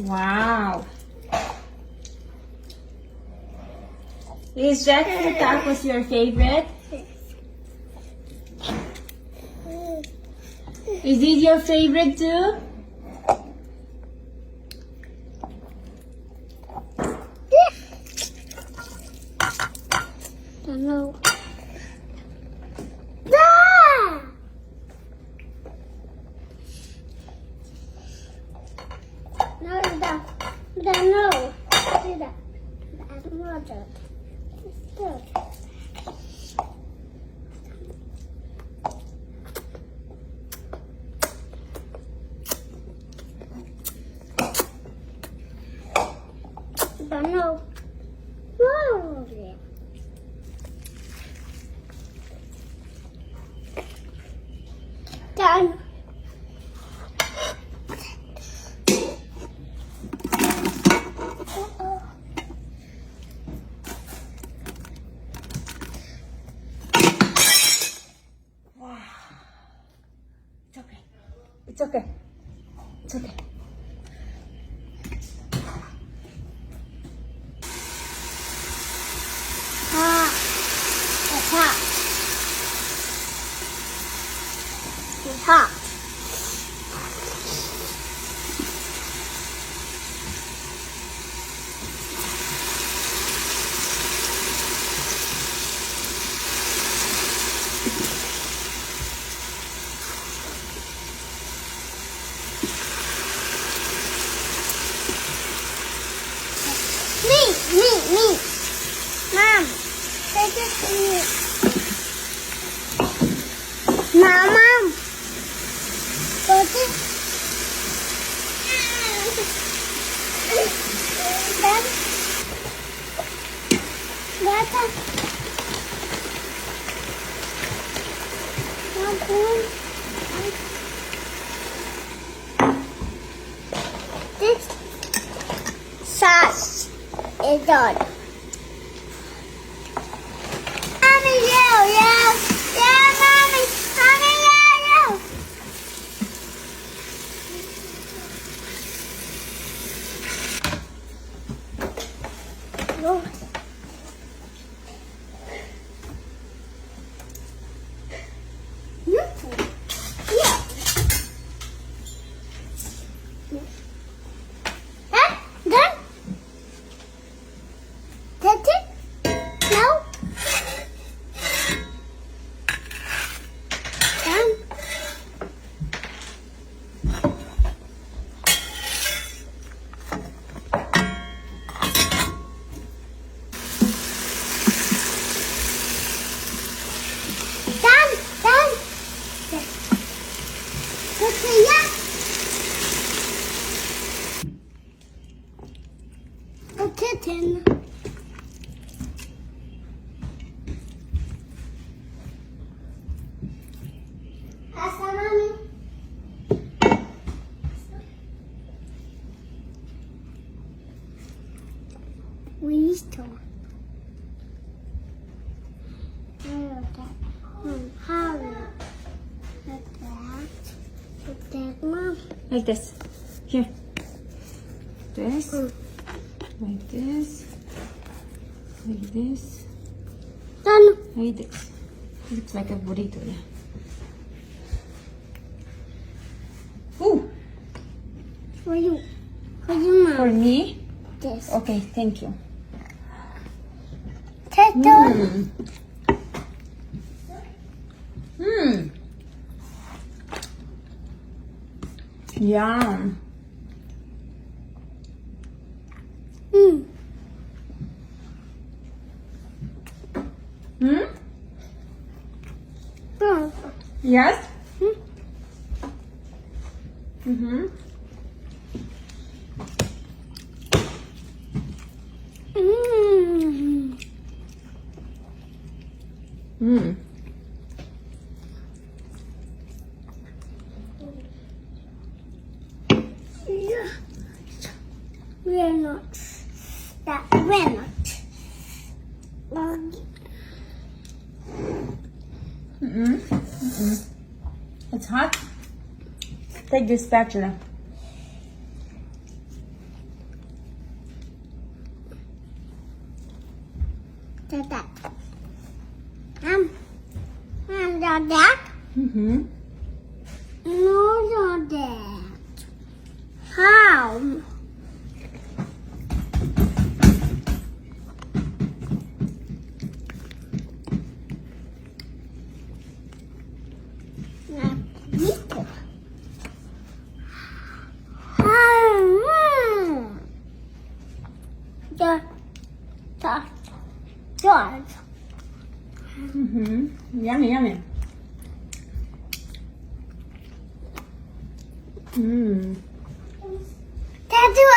Wow. Is jackfruit tacos your favorite? Is it your favorite too? No. No, no. Do that. Add water. It's good. No. Whoa. Done. Wow. It's okay. It's okay. It's okay. Hot. It's hot. It's hot. Me. Mom, take it to me. Mom. Take it. This sauce is done. Mommy, yeah, mommy, yeah. No. Yeah. Done? That's it? No? Done? Done? Okay, yeah. A kitten. Pasta, mommy. Listo. Mom. Like this. Here. This. Like this. Like this. Done. Like this. Looks like a burrito, yeah. Ooh. For you, Mom. For me? This. Okay, thank you. Turtle. Yum. Yes? Mm-hmm. Yeah. We're not. We're not. It's hot. Take this spatula. that. That. Mm-hmm. No, not that. How? George. Mm-hmm. Yummy, yummy. Mm. Tattoo